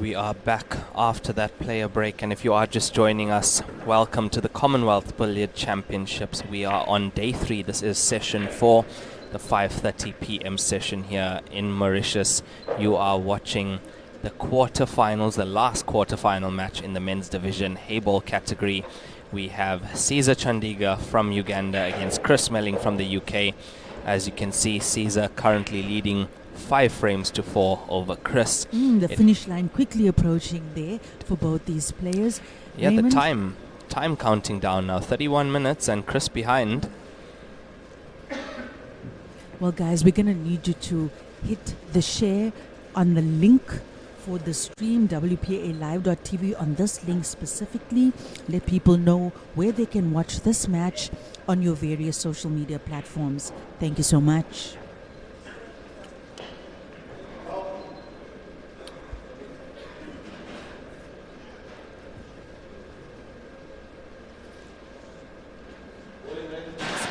We are back after that player break, and if you are just joining us, welcome to the Commonwealth Billiard Championships. We are on day 3. This is session 4, the 5:30 p.m. session here in Mauritius. You are watching the quarterfinals, the last quarterfinal match in the men's division hayball category. We have Caesar Chandigah from Uganda against Chris Melling from the UK. As you can see, Caesar currently leading 5 frames to 4 over Chris. The finish line quickly approaching there for both these players. Yeah, Raymond? the time counting down now, 31 minutes and Chris behind. Well, guys, we're going to need you to hit the share on the link for the stream, WPALive.tv. On this link specifically, let people know where they can watch this match on your various social media platforms. Thank you so much.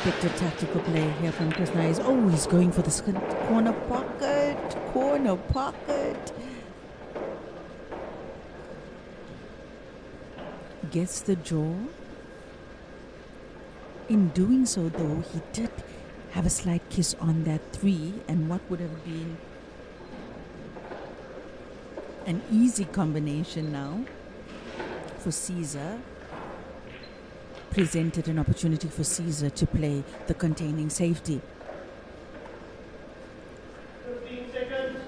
Expected tactical play here from Chris Nyes. Oh, he's going for the corner pocket. Gets the draw. In doing so, though, he did have a slight kiss on that 3, and what would have been an easy combination now for Caesar presented an opportunity for Caesar to play the containing safety. 15 seconds.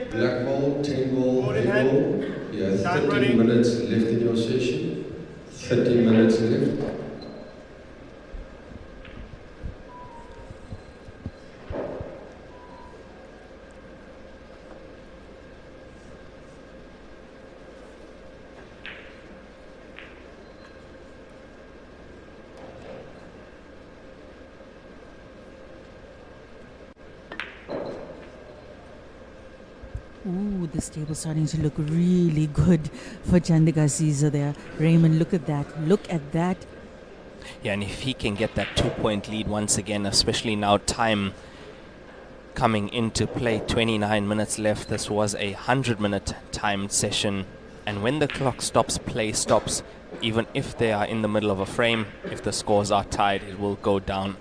Black ball, 10 ball, red ball. You have 30 minutes left in your session. 30 minutes left. Ooh, this table's starting to look really good for Chandigah Caesar there. Raymond, look at that. Look at that. Yeah, and if he can get that 2-point lead once again, especially now time coming into play, 29 minutes left. This was a 100-minute timed session, and when the clock stops, play stops. Even if they are in the middle of a frame, if the scores are tied, it will go down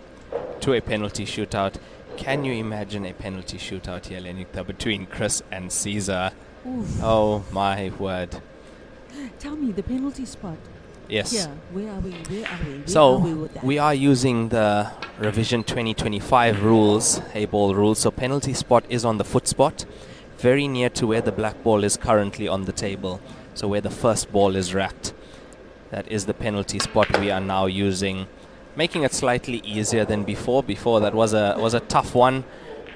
to a penalty shootout. Can you imagine a penalty shootout here, Lenikta, between Chris and Caesar? Oof. Oh my word. Tell me, the penalty spot. Yes. Yeah, where are we? Where are So we with that? we are using the revision 2025 rules, hayball rules. So penalty spot is on the foot spot, very near to where the black ball is currently on the table. So where the first ball is racked. That is the penalty spot we are now using, making it slightly easier than before. Before that was a tough one,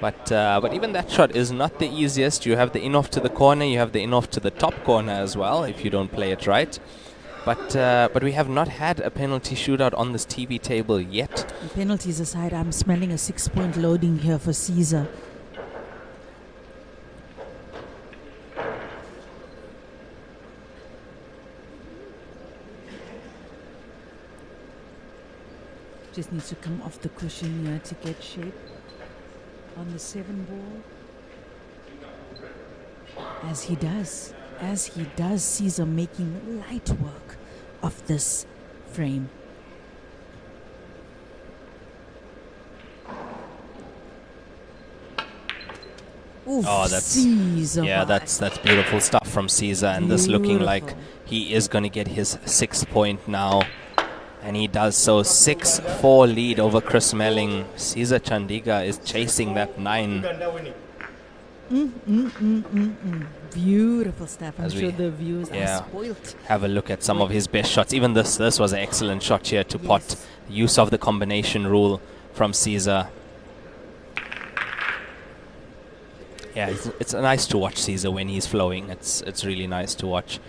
but even that shot is not the easiest. You have the in-off to the corner, you have the in-off to the top corner as well if you don't play it right. But we have not had a penalty shootout on this TV table yet. Penalties aside, I'm smelling a 6-point loading here for Caesar. Just needs to come off the cushion here to get shape on the 7 ball. As he does, Caesar making light work of this frame. Oof, Oh, that's Caesar. yeah, that's beautiful stuff from Caesar, and this looking like he is going to get his 6th point now. And he does so. 6-4 lead over Chris Melling. Caesar Chandigah is chasing that 9. Beautiful stuff. I'm As sure we- the viewers yeah. are spoilt. Have a look at some of his best shots. Even this was an excellent shot here to pot. Yes. Use of the combination rule from Caesar. Yeah, it's nice to watch Caesar when he's flowing. It's really nice to watch.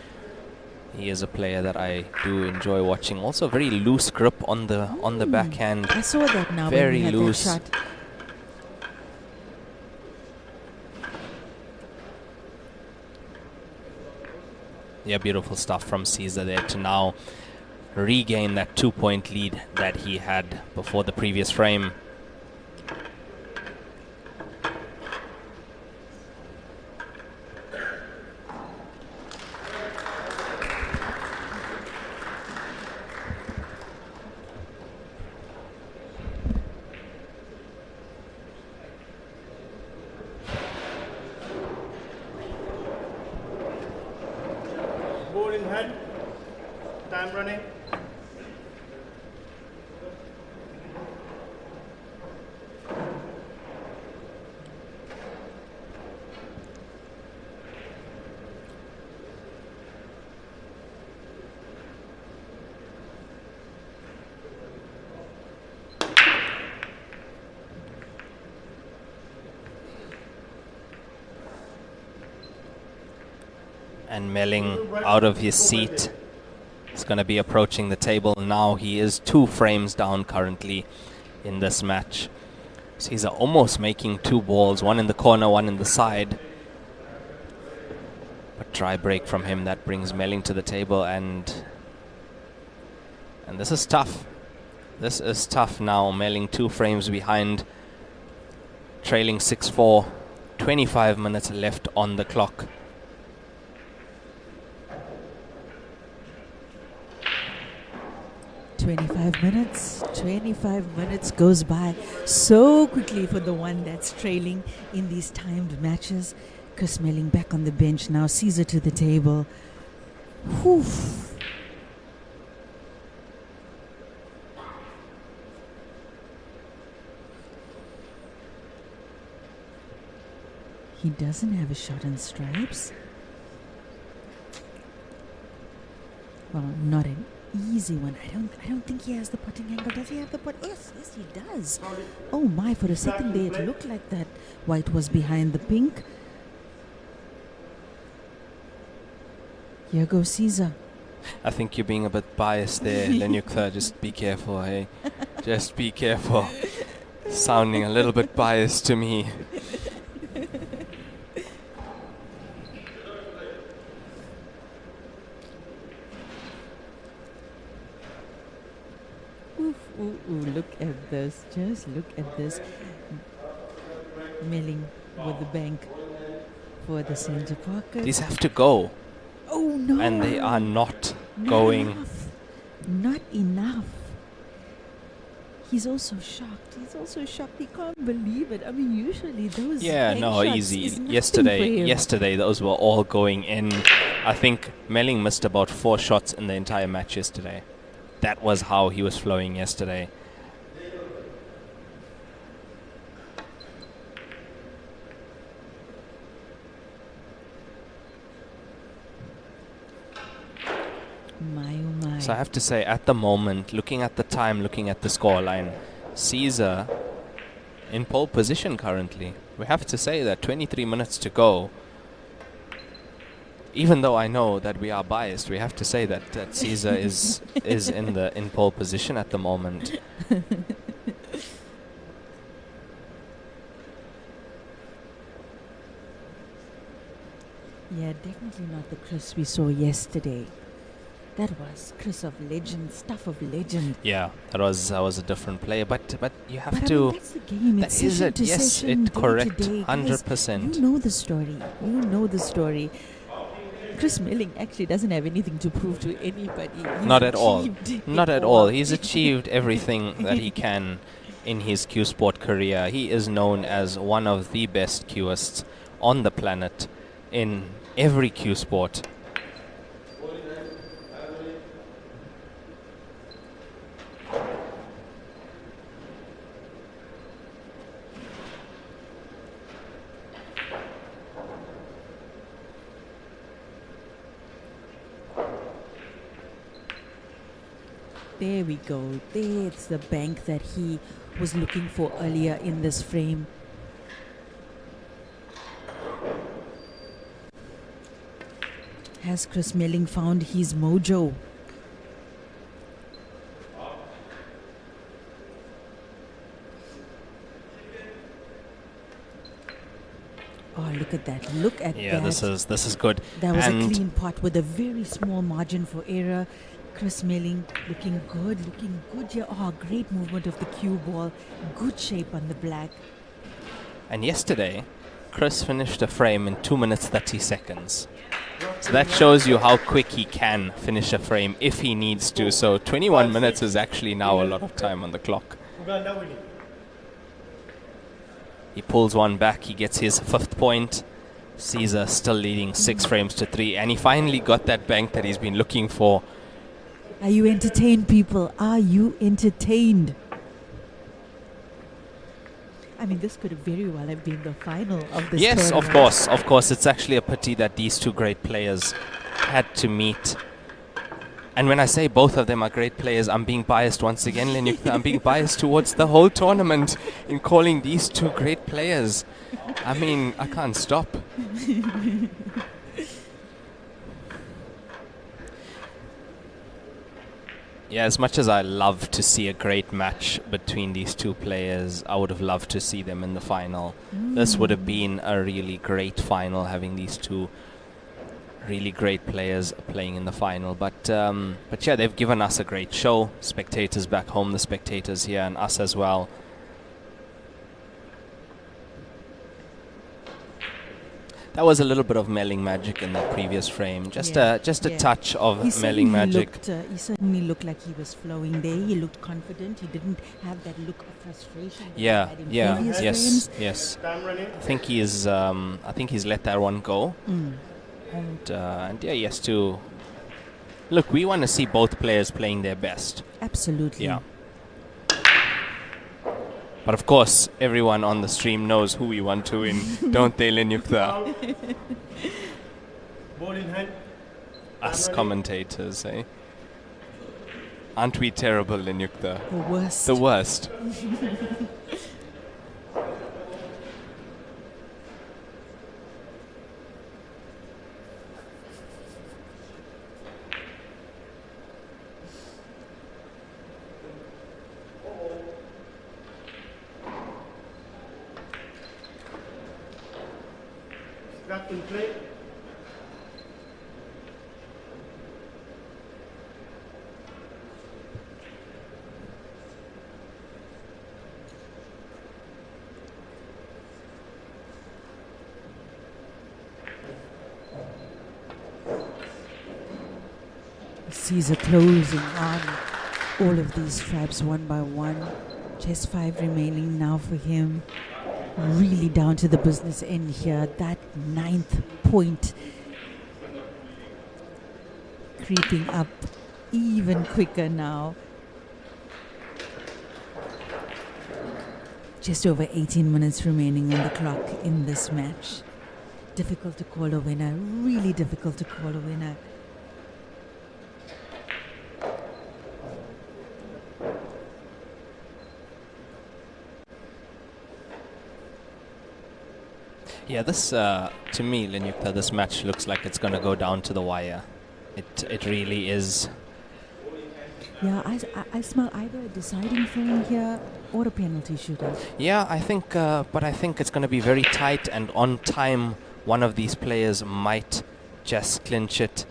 He is a player that I do enjoy watching. Also, very loose grip on the backhand. I saw that now Very when he had loose. that shot. Yeah, beautiful stuff from Caesar there to now regain that 2-point lead that he had before the previous frame. Ball in hand. Time running. And Melling out of his seat. He's going to be approaching the table now. He is 2 frames down currently in this match. So he's almost making 2 balls, one in the corner, one in the side. But try break from him, that brings Melling to the table, and this is tough. This is tough now. Melling 2 frames behind, trailing 6-4, 25 minutes left on the clock. Twenty-five minutes goes by so quickly for the one that's trailing in these timed matches. Chris Melling back on the bench now. Caesar to the table. Whew. He doesn't have a shot on stripes. Well, not an easy one. I don't think he has the putting angle. Does he have the putt? Yes, he does. Oh my, for a second there it looked like that white was behind the pink. Here goes Caesar. I think you're being a bit biased there, Lenyukta. Just be careful, hey? Just be careful. Sounding a little bit biased to me. Look at this. Just look at this. Melling with the bank for the center pocket. These have to go. Oh no. And they are not Not going. enough. Not enough. He's also shocked. He can't believe it. I mean, usually those Yeah, no, shots easy. is nothing for him. Yesterday, those were all going in. I think Melling missed about 4 shots in the entire match yesterday. That was how he was flowing yesterday. My oh my. So I have to say, at the moment, looking at the time, looking at the scoreline, Caesar in pole position currently. We have to say that 23 minutes to go. Even though I know that we are biased, we have to say that Caesar is in pole position at the moment. Yeah, definitely not the Chris we saw yesterday. That was Chris of legend, stuff of legend. Yeah, that was a different player, but you have But I to. mean, that's the game. That It's is session it. to Yes, session, it day correct. to day. Guys, 100%. You know the story. You know the story. Chris Melling actually doesn't have anything to prove to anybody. He's Not at all. achieved Not it at all. He's achieved everything that he can in his Q Sport career. He is known as one of the best Qists on the planet in every Q Sport. There we go. There's the bank that he was looking for earlier in this frame. Has Chris Melling found his mojo? Oh, look at that. Look at Yeah, that. this is good. That was And a clean pot with a very small margin for error. Chris Melling looking good here. Oh, great movement of the cue ball. Good shape on the black. And yesterday, Chris finished a frame in 2 minutes 30 seconds. So that shows you how quick he can finish a frame if he needs to. So 21 minutes is actually now a lot of time on the clock. Uganda winning. He pulls one back, he gets his 5th point. Caesar still leading 6 frames to 3. And he finally got that bank that he's been looking for. Are you entertained, people? Are you entertained? I mean, this could very well have been the final of this Yes, tournament. of course. It's actually a pity that these two great players had to meet. And when I say both of them are great players, I'm being biased once again, Lenyukta. I'm being biased towards the whole tournament in calling these two great players. I mean, I can't stop. Yeah, as much as I love to see a great match between these two players, I would have loved to see them in the final. This would have been a really great final, having these two really great players playing in the final. But yeah, they've given us a great show. Spectators back home, the spectators here, and us as well. That was a little bit of Melling magic in that previous frame. Just a touch of Melling magic. He certainly looked like he was flowing there. He looked confident. He didn't have that look of frustration that he had in previous frames. Yes. Time running. I think he's let that one go. And yeah, he has to. Look, we want to see both players playing their best. Absolutely. Yeah. But of course, everyone on the stream knows who we want to win, don't they, Lenyukta? Ball in hand. Us commentators, eh? Aren't we terrible, Lenyukta? The worst. The worst. Back in play. Caesar closing on all of these traps one by one. Just 5 remaining now for him. Really down to the business end here. That 9th point creeping up even quicker now. Just over 18 minutes remaining on the clock in this match. Difficult to call a winner. Really difficult to call a winner. Yeah, this, to me, Lenyukta, this match looks like it's going to go down to the wire. It really is. Yeah, I smell either a deciding frame here or a penalty shootout. Yeah, I think, but I think it's going to be very tight, and on time, one of these players might just clinch it.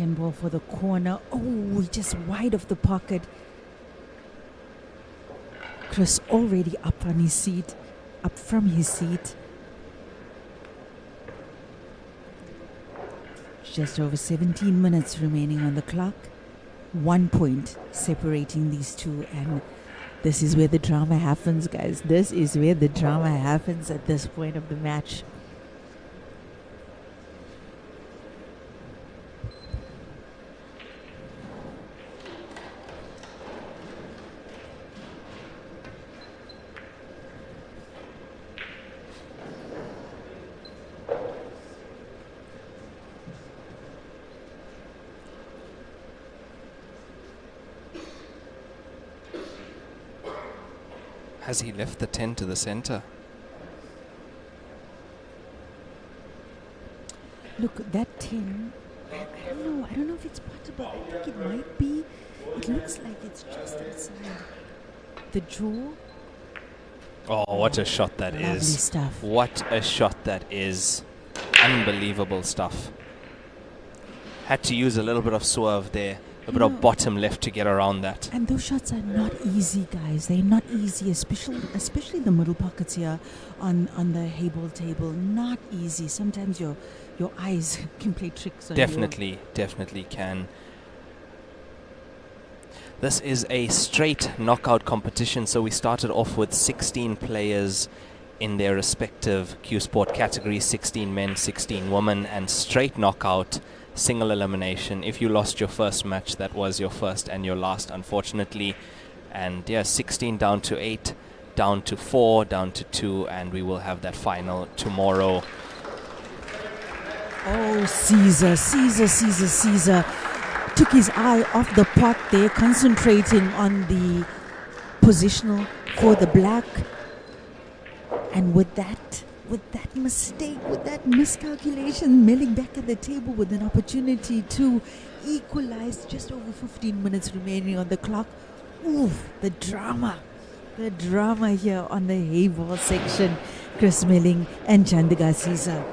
Ball for the corner. Oh, just wide of the pocket. Chris already up on his seat, up from his seat. Just over 17 minutes remaining on the clock. 1 point separating these two, and this is where the drama happens, guys. This is where the drama happens at this point of the match. Has he left the 10 to the center? Look, that 10, I don't know if it's possible. I think it might be. It looks like it's just outside the draw. Oh, what a shot that Lovely is. stuff. What a shot that is. Unbelievable stuff. Had to use a little bit of swerve there, a bit of bottom left to get around that. And those shots are not easy, guys. They're not easy, especially the middle pockets here on the hayball table. Not easy. Sometimes your eyes can play tricks on you. Definitely can. This is a straight knockout competition, so we started off with 16 players in their respective Q Sport categories, 16 men, 16 women, and straight knockout, single elimination. If you lost your first match, that was your first and your last, unfortunately. And yeah, 16 down to 8, down to 4, down to 2, and we will have that final tomorrow. Oh, Caesar took his eye off the pot there, concentrating on the positional for the black. And with that mistake, with that miscalculation, Melling back at the table with an opportunity to equalize. Just over 15 minutes remaining on the clock. Ooh, the drama here on the hayball section. Chris Melling and Chandigah Caesar.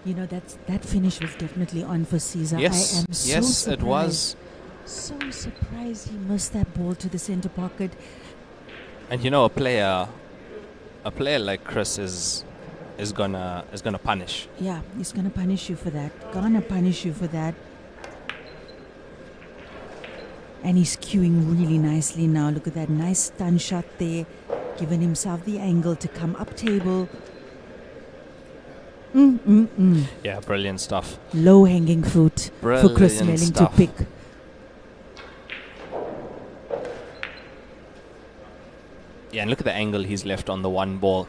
You know, that finish was definitely on for Caesar. Yes, I am so yes, surprised. it was. So surprised he missed that ball to the center pocket. And you know, a player like Chris is gonna punish. Yeah, he's gonna punish you for that. And he's cueing really nicely now. Look at that nice stun shot there, giving himself the angle to come up table. Yeah, brilliant stuff. Low hanging fruit for Chris Melling to pick. Yeah, and look at the angle he's left on the one ball.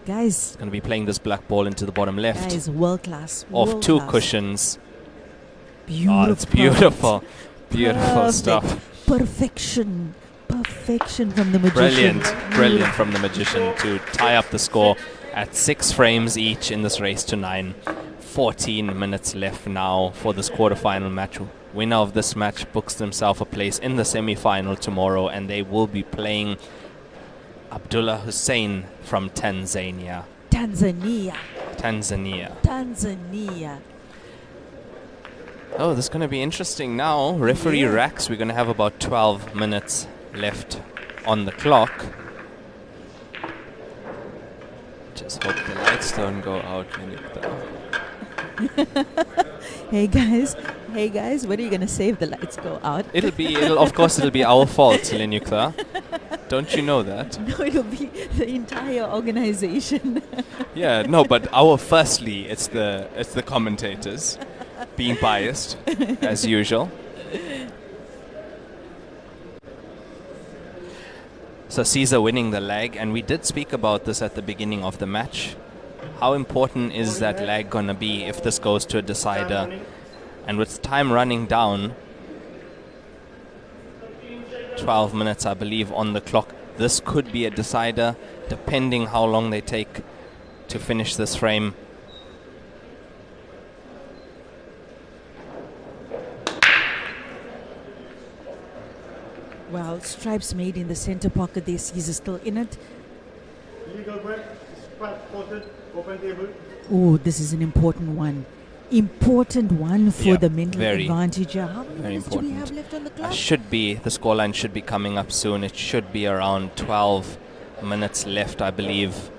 Guys, Going to be playing this black ball into the bottom left. Guys, world class. Off two cushions. Beautiful. Oh, it's beautiful. Beautiful Perfect. stuff. Perfection from the magician. Brilliant from the magician to tie up the score at 6 frames each in this race to 9. 14 minutes left now for this quarterfinal match. Winner of this match books themselves a place in the semi-final tomorrow, and they will be playing Abdullah Hussein from Tanzania. Tanzania. Oh, this is going to be interesting now. Referee racks. We're going to have about 12 minutes left on the clock. Just hope the lights don't go out. Hey guys, when are you gonna say if the lights go out? It'll be our fault, Lenyukta. Don't you know that? No, it'll be the entire organization. Yeah, no, but firstly, it's the commentators being biased as usual. So Caesar winning the leg, and we did speak about this at the beginning of the match. How important is that leg gonna be if this goes to a decider? And with time running down, 12 minutes I believe on the clock, this could be a decider depending how long they take to finish this frame. Well, stripes made in the center pocket there. Caesar still in it. Legal break, spotted, open table. Oh, this is an important one. Important one for the mental very, advantage. How many very minutes do we important. have left on the clock? The scoreline should be coming up soon. It should be around 12 minutes left, I believe.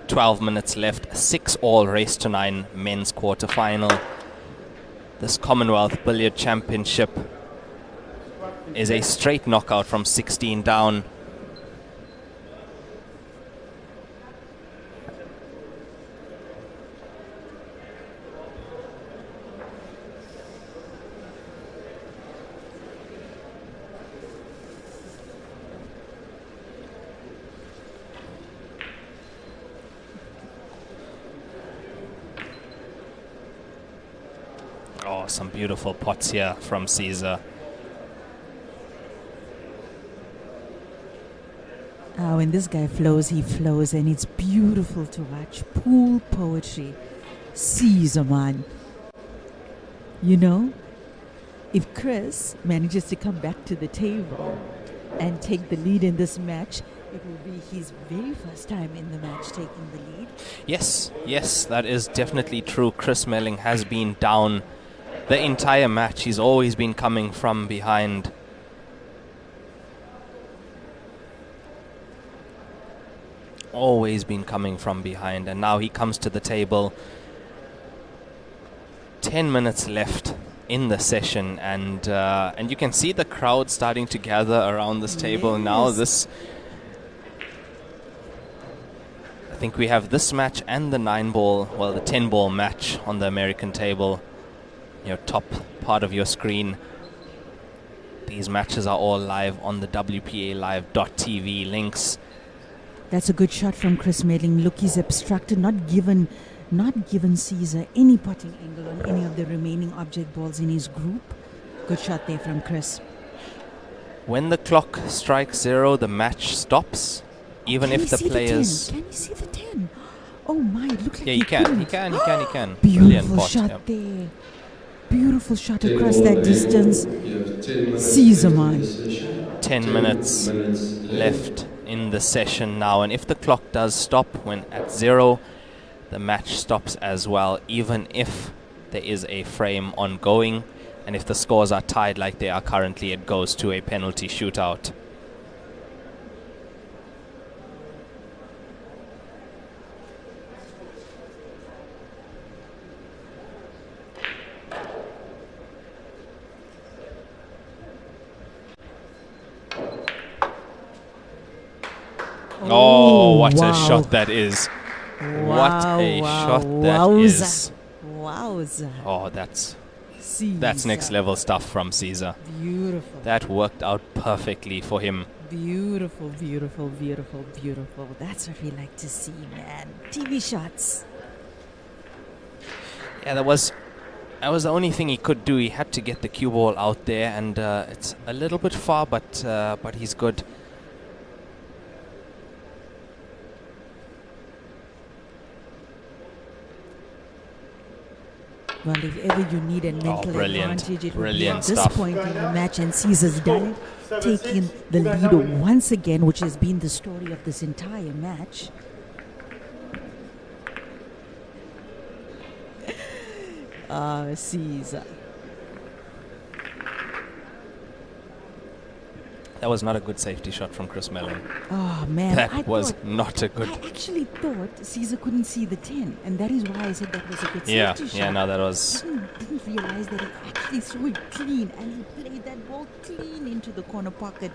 .12 minutes left, 6-all race to 9 men's quarterfinal. This Commonwealth Billiard Championship is a straight knockout from 16 down. Oh, some beautiful pots here from Caesar. When this guy flows, he flows, and it's beautiful to watch. Pool poetry. Caesar, man. You know, if Chris manages to come back to the table and take the lead in this match, it will be his very first time in the match taking the lead. Yes, yes, that is definitely true. Chris Melling has been down the entire match. He's always been coming from behind. Always been coming from behind, and now he comes to the table. 10 minutes left in the session, and you can see the crowd starting to gather around this table now. I think we have this match and the 9-ball, well, the 10-ball match on the American table. Your top part of your screen. These matches are all live on the WPALive.tv links. That's a good shot from Chris Melling. Look, he's abstracted, not given Caesar any potting angle on any of the remaining object balls in his group. Good shot there from Chris. When the clock strikes 0, the match stops. Even if the players... Can you see the 10? Oh my, it looks like yeah, he can. Beautiful pot, shot yeah. there. Beautiful shot 10 across ball that game. distance. You have 10 minutes Caesar, left in man. the session. 10 minutes left in the session now, and if the clock does stop when at 0, the match stops as well, even if there is a frame ongoing, and if the scores are tied like they are currently, it goes to a penalty shootout. Oh, what a shot that is. What a shot that is. Wowza. Oh, that's Caesar. next level stuff from Caesar. Beautiful. That worked out perfectly for him. Beautiful, beautiful, beautiful, beautiful. That's what we like to see, man. TV shots. Yeah, that was the only thing he could do. He had to get the cue ball out there, and it's a little bit far, but he's good. Well, if ever you need a mental brilliant. advantage, it would be Brilliant at this stuff. point in the match, and Caesar's done it, taking the lead once again, which has been the story of this entire match. Caesar. That was not a good safety shot from Chris Melling. Oh, man. That was not a good... I actually thought Caesar couldn't see the 10, and that is why I said that was a good Yeah, safety shot. yeah, no, that was... Didn't realize that he actually threw it clean, and he played that ball clean into the corner pocket,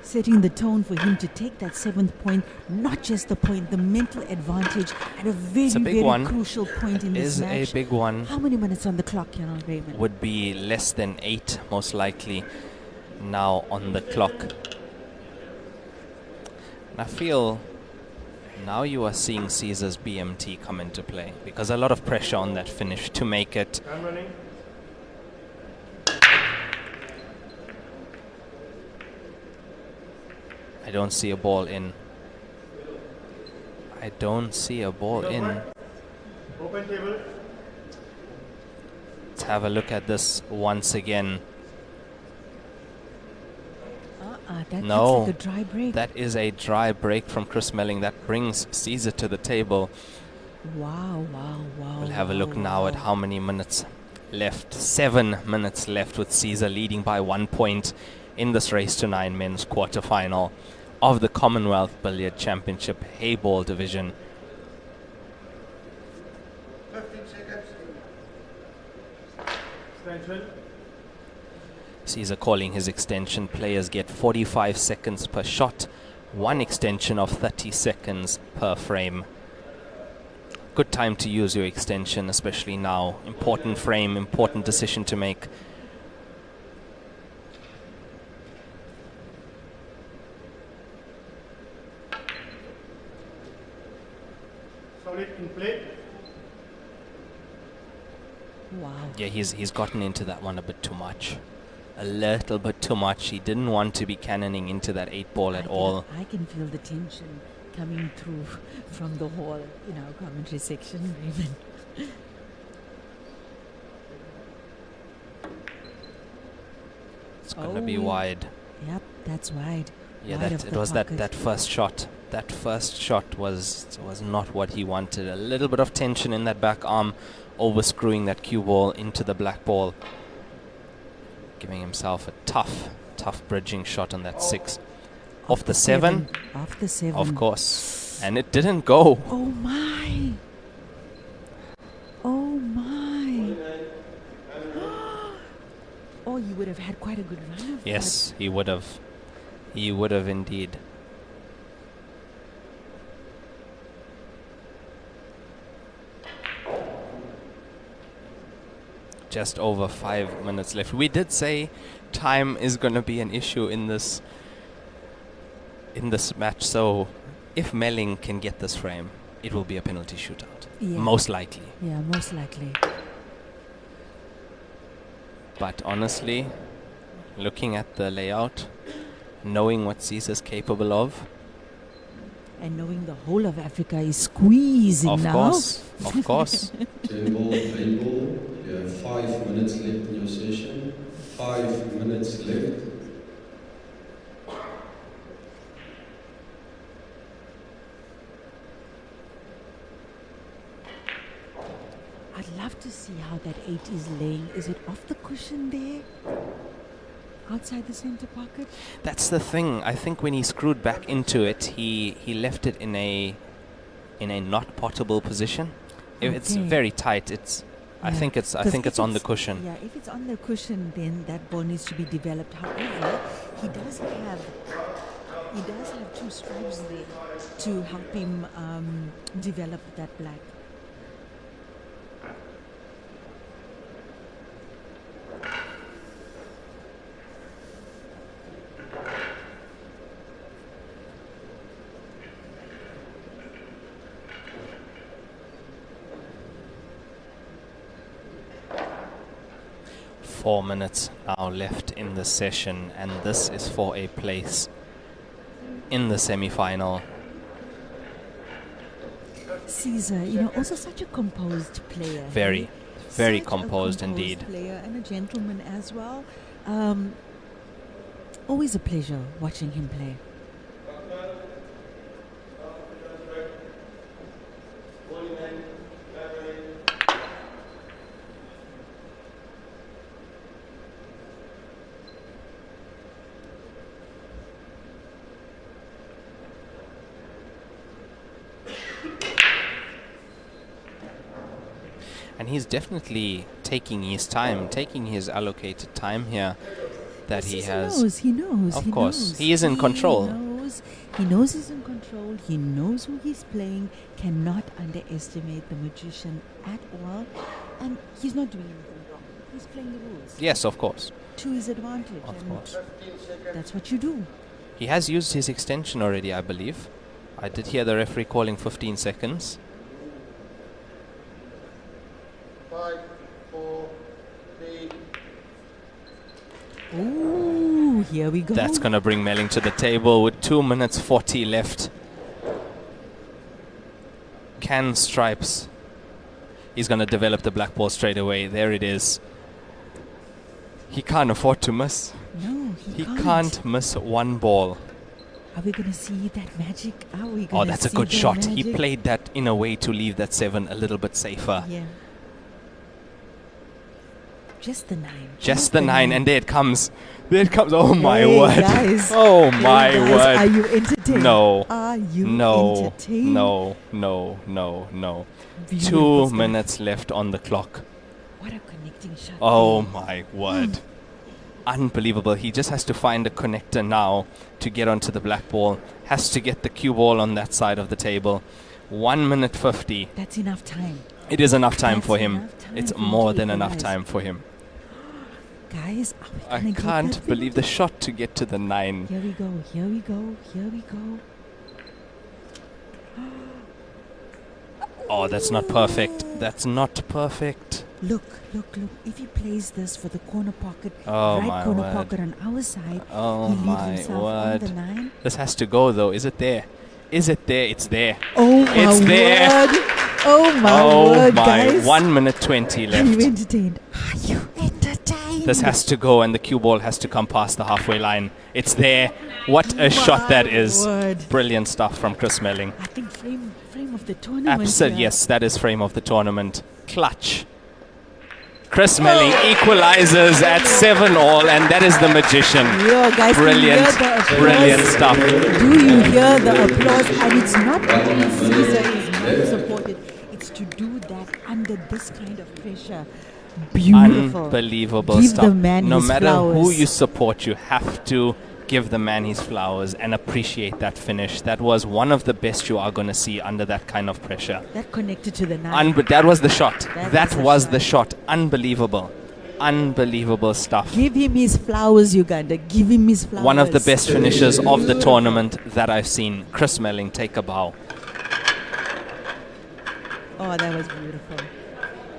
setting the tone for him to take that 7th point. Not just the point, the mental advantage at a very, It's a big very one. crucial point in this Is match. a big one. How many minutes on the clock, Raymond? Would be less than 8, most likely, now on the clock. And I feel now you are seeing Caesar's BMT come into play, because a lot of pressure on that finish to make it. I'm running. I don't see a ball in. I don't see a ball in. Open table. Let's have a look at this once again. That No, looks like a dry break. that is a dry break from Chris Melling. That brings Caesar to the table. Wow. We'll have a look now at how many minutes left. 7 minutes left, with Caesar leading by 1 point in this race to 9 men's quarterfinal of the Commonwealth Billiard Championship Hayball division. 15 seconds. Extension. Caesar calling his extension. Players get 45 seconds per shot, one extension of 30 seconds per frame. Good time to use your extension, especially now. Important frame, important decision to make. Solid in play. Wow. Yeah, he's gotten into that one a bit too much. A little bit too much. He didn't want to be cannoning into that 8 ball at all. I can feel the tension coming through from the hall in our commentary section, Raven. It's gonna be wide. Yep, that's wide. Yeah, Wide that of it the was pocket. that first shot. That first shot was not what he wanted. A little bit of tension in that back arm, over screwing that cue ball into the black ball, giving himself a tough bridging shot on that 6. Off the 7, Off the 7. of course, and it didn't go. Oh my. Oh my. Oh, you would have had quite a good run of Yes, he would have. He would have indeed. Just over 5 minutes left. We did say time is going to be an issue in this match. So if Melling can get this frame, it will be a penalty shootout. Yeah. Most likely. Yeah, most likely. But honestly, looking at the layout, knowing what Caesar's capable of, And knowing the whole of Africa is squeezing of now. course, of course. 10 ball, 8 ball. You have 5 minutes left in your session. 5 minutes left. I'd love to see how that 8 is laying. Is it off the cushion there? Outside the center pocket? That's the thing. I think when he screwed back into it, he left it in a not potable position. If it's Okay. very tight, it's I Yeah. think it's 'Cause if on the cushion. Yeah, if it's on the cushion, then that ball needs to be developed. However, he does have 2 stripes there to help him develop that black. Four minutes now left in the session, and this is for a place in the semi-final. Caesar, also such a composed player. Very Such a composed indeed. player and a gentleman as well. Always a pleasure watching him play. And he's definitely taking his time, taking his allocated time here that he has. He knows. Of he course. knows. He is in control. He knows he's in control. He knows who he's playing. Cannot underestimate the magician at all. And he's not doing anything wrong. He's playing the rules Yes, of course. to his advantage. Of and course. that's what you do. He has used his extension already, I believe. I did hear the referee calling 15 seconds. 5, 4, 3. Ooh, here we go. That's going to bring Melling to the table with 2 minutes 40 left. Can stripes. He's going to develop the black ball straight away. There it is. He can't afford to miss. No, He can't miss one ball. Are we going to see that magic? Are we going to Oh, that's a see good the shot. He magic? played that in a way to leave that 7 a little bit safer. Yeah. Just the 9. Just the 9, and there it comes. There it comes. Oh my Hey, word. guys. Oh Hey, my guys, word. Are you entertained? No. Are you No, entertained? no, no, no, no. Beautiful 2 stuff. minutes left on the clock. What a connecting shot. Oh there. my word. Unbelievable. He just has to find a connector now to get onto the black ball. Has to get the cue ball on that side of the table. 1 minute 50. That's enough time. It is enough time That's for him. enough time It's for him more to than enough equalize. time for him. Guys, are we I gonna get can't that believe the penalty? shot to get to the 9. Here we go, here we go, here we go. Oh, that's not perfect. That's not perfect. Look, look, look. If he plays this for the corner pocket, Oh right my corner word. pocket on our side, Oh he leaves my himself on the word. 9. This has to go though. Is it there? Is it there? It's there. Oh my It's there. word! Oh my Oh word, my. guys! 1 minute 20 Are you left. entertained? Are you entertained? This has to go and the cue ball has to come past the halfway line. It's there. What a shot that is. Word. Brilliant stuff from Chris Melling. I think frame of the tournament. Absolutely. here. Yes, that is frame of the tournament. Clutch. Chris Melling equalizes at 7-all, and that is the magician. Yo, guys, Brilliant, can you hear the applause? brilliant stuff. Do you hear the applause? And it's not because Caesar is not supported. It's to do that under this kind of pressure. Beautiful. Unbelievable Give stuff. the man No his matter who flowers. you support, you have to give the man his flowers and appreciate that finish. That was one of the best you are going to see under that kind of pressure. That connected to the 9. That was the shot. That That was was the the shot. Unbelievable. Unbelievable stuff. Give him his flowers, Uganda. Give him his flowers. One of the best finishes of the tournament that I've seen. Chris Melling, take a bow. Oh, that was beautiful.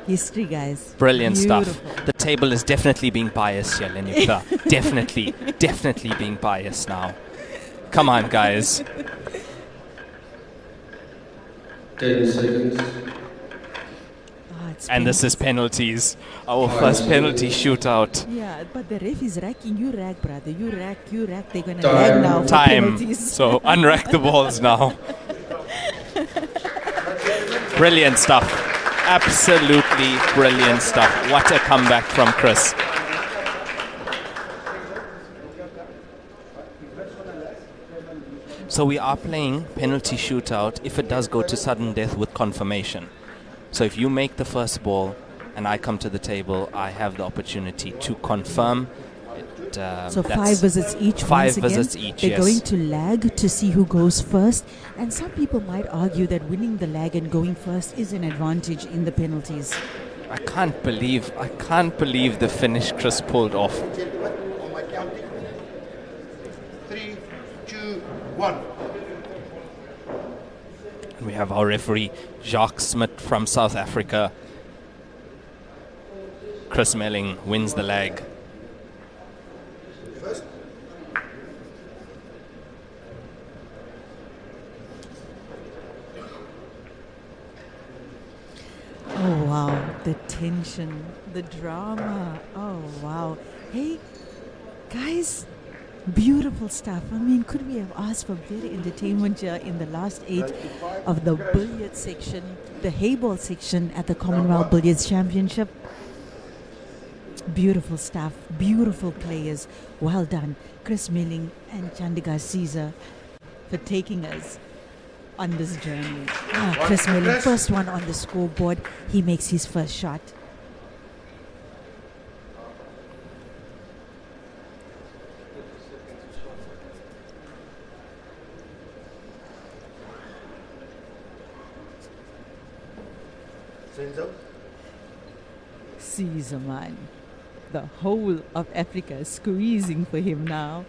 History, guys. Brilliant Beautiful. stuff. The table is definitely being biased here, Lenyuka. definitely being biased now. Come on, guys. 10 seconds. Ah, it's And this is penalties. Our first penalty shootout. Yeah, but the ref is racking. You rack, brother. You rack. They're going to Time. rag now for Time. penalties. So unrack the balls now. Brilliant stuff. Absolutely brilliant stuff. What a comeback from Chris. So we are playing penalty shootout if it does go to sudden death with confirmation. So if you make the first ball and I come to the table, I have the opportunity to confirm. So 5 visits each. 5 once again. visits each, They're yes. going to lag to see who goes first. And some people might argue that winning the lag and going first is an advantage in the penalties. I can't believe the finish Chris pulled off. Gentlemen, on my counting. 3, 2, 1. And we have our referee, Jacques Smit from South Africa. Chris Melling wins the lag. First. Oh, wow. The tension, the drama. Oh, wow. Hey, guys, beautiful stuff. I mean, could we have asked for better entertainment here in the last 8 of the billiard section, the hayball section at the Commonwealth Billiards Championship? Beautiful stuff, beautiful players. Well done, Chris Melling and Chandigah Caesar, for taking us on this journey. Chris Melling, first one on the scoreboard. He makes his first shot. Senzo. Caesar, man. The whole of Africa is squeezing for him now.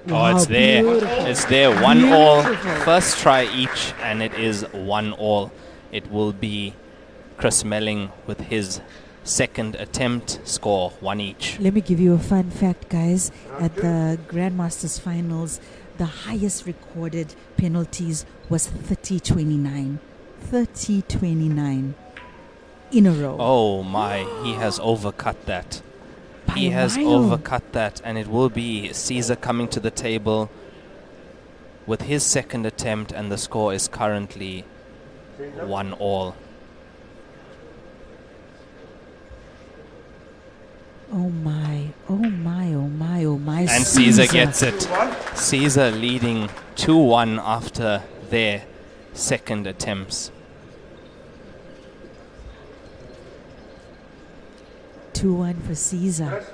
Oh, it's there. beautiful. It's there. 1-all. Beautiful. First try each, and it is 1-all. It will be Chris Melling with his second attempt, score 1 each. Let me give you a fun fact, guys. At the Grandmasters finals, the highest recorded penalties was 30-29. 30-29 in a row. Oh my, he has overcut that. By He a has mile. overcut that, and it will be Caesar coming to the table with his second attempt, and the score is currently 1-all. Oh my, oh my, oh my, oh my. And Caesar gets it. Caesar leading 2-1 after their second attempts. 2-1 for Caesar.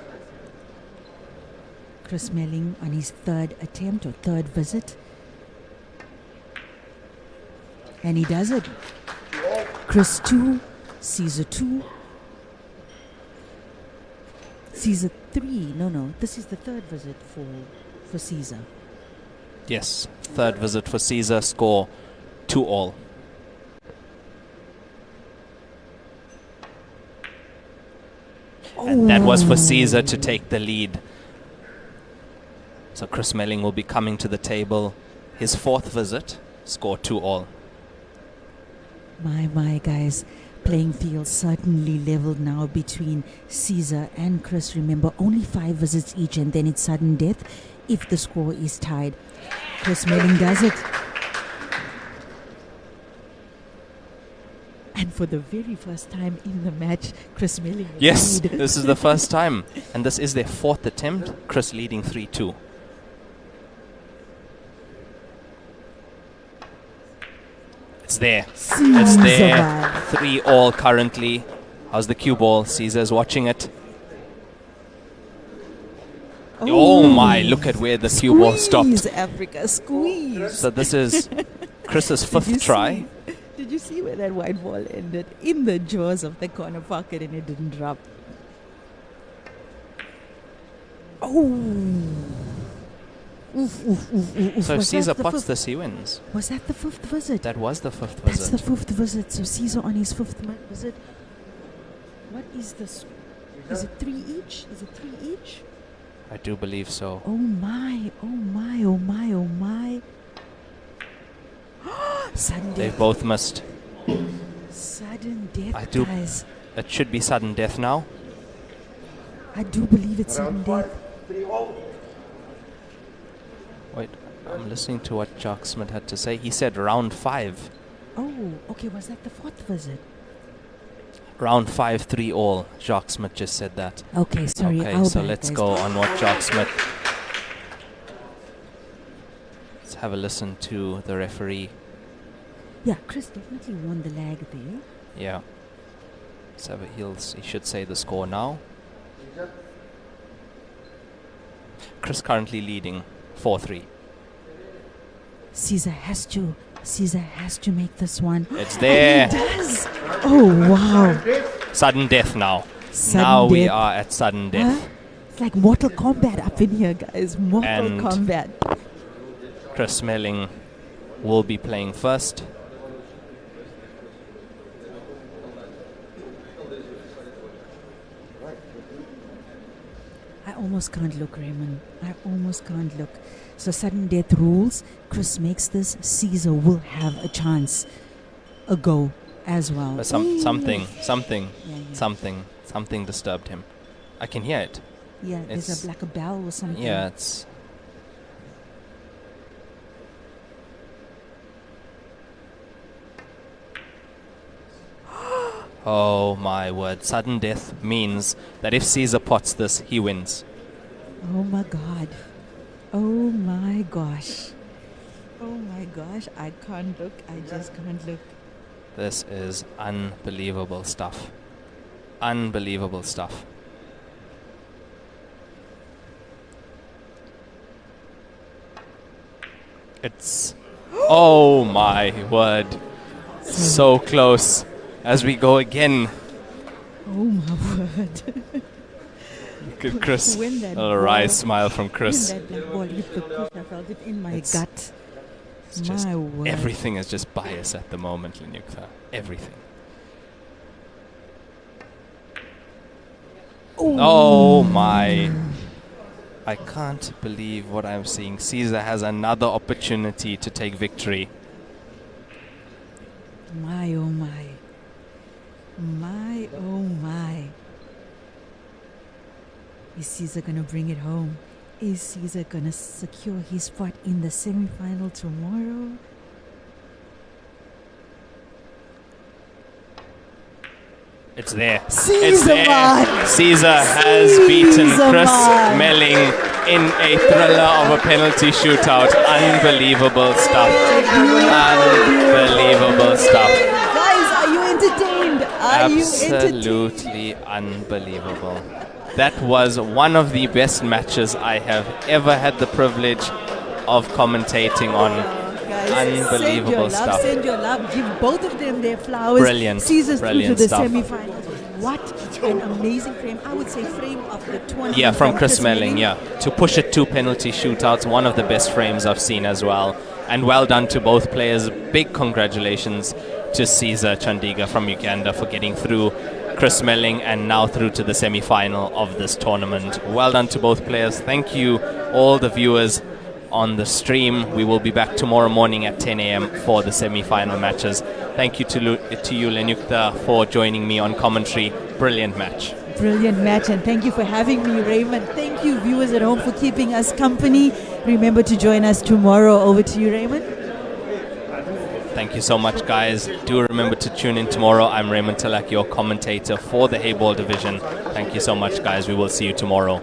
Chris Melling on his third attempt or third visit. And he does it. Chris 2, Caesar 2. Caesar 3. No. This is the third visit for Caesar. Yes, third visit for Caesar, score 2-all. And that was for Caesar to take the lead. So Chris Melling will be coming to the table. His fourth visit, score 2-all. My guys, playing field certainly leveled now between Caesar and Chris. Remember, only 5 visits each, and then it's sudden death if the score is tied. Chris Melling does it. And for the very first time in the match, Chris Melling will Yes, lead. this is the first time. And this is their fourth attempt. Chris leading 3-2. It's there. It's there. 3-all currently. How's the cue ball? Caesar's watching it. Oh my, look at where the cue ball stopped. Squeeze, Africa, squeeze. So this is Chris's Did you fifth try. see- Did you see where that white ball ended? In the jaws of the corner pocket, and it didn't drop. Oh. Oof. So if Was Caesar that the pots fifth- this, he wins. Was that the 5th visit? That was the 5th That's the visit. 5th visit. So Caesar on his 5th visit. What is this? Is it 3 each? Is it 3 each? I do believe so. Oh my. Sudden They've death. both missed. Sudden death, I do- guys. It should be sudden death now. I do believe it's sudden Round death. 5, 3-all. Wait, I'm listening to what Jacques Smith had to say. He said round 5. Oh, okay. Was that the 4th visit? Round 5, 3-all. Jacques Smith just said that. Okay, sorry. Okay, I'll so back, let's guys. go on what Jacques Smith. Let's have a listen to the referee. Yeah, Chris definitely won the lag there. Yeah. So he should say the score now. Chris currently leading 4-3. Caesar has to make this one. It's there. He does. Oh wow! Sudden death now. Sudden now we death. are at sudden death. Huh? It's like Mortal Kombat up in here, guys. Mortal And- Kombat. Chris Melling will be playing first. I almost can't look, Raymond. I almost can't look. So sudden death rules. Chris makes this. Caesar will have a chance, a go as well. But Ooh. something Yeah. disturbed him. I can hear it. Yeah, there's It's- like a bell or something. Yeah, it's. Oh my word. Sudden death means that if Caesar pots this, he wins. Oh my God. Oh my gosh. Oh my gosh. I can't look. I just can't look. This is unbelievable stuff. Unbelievable stuff. It's. Oh my word. So close. As we go again. Oh my word. Look at Chris. When that A wry ball- smile from Chris. When that black ball hit the push, I felt it in my It's- gut. It's just My word. everything is just bias at the moment, Linyukta. Everything. Oh my. I can't believe what I'm seeing. Caesar has another opportunity to take victory. My oh my. My oh my. Is Caesar gonna bring it home? Is Caesar gonna secure his spot in the semi-final tomorrow? It's there. It's Caesar there. won! Caesar has beaten Caesar Chris won! Melling in a thriller of a penalty shootout. Unbelievable stuff. Unbelievable stuff. Guys, are you entertained? Are you entertained? Absolutely unbelievable. That was one of the best matches I have ever had the privilege of commentating on. Guys, Unbelievable stuff. Send your love. Give both of them their flowers. Brilliant, Sees us through to brilliant the stuff. semi-finals. What an amazing frame. I would say frame of the tournament. Yeah, from Chris Melling, yeah. To push it to penalty shootouts, one of the best frames I've seen as well. And well done to both players. Big congratulations to Caesar Chandigah from Uganda for getting through, Chris Melling, and now through to the semi-final of this tournament. Well done to both players. Thank you, all the viewers on the stream. We will be back tomorrow morning at 10 a.m. for the semi-final matches. Thank you to you, Lenukta, for joining me on commentary. Brilliant match. Brilliant match, and thank you for having me, Raymond. Thank you, viewers at home, for keeping us company. Remember to join us tomorrow. Over to you, Raymond. Thank you so much, guys. Do remember to tune in tomorrow. I'm Raymond Talak, your commentator for the Hayball division. Thank you so much, guys. We will see you tomorrow.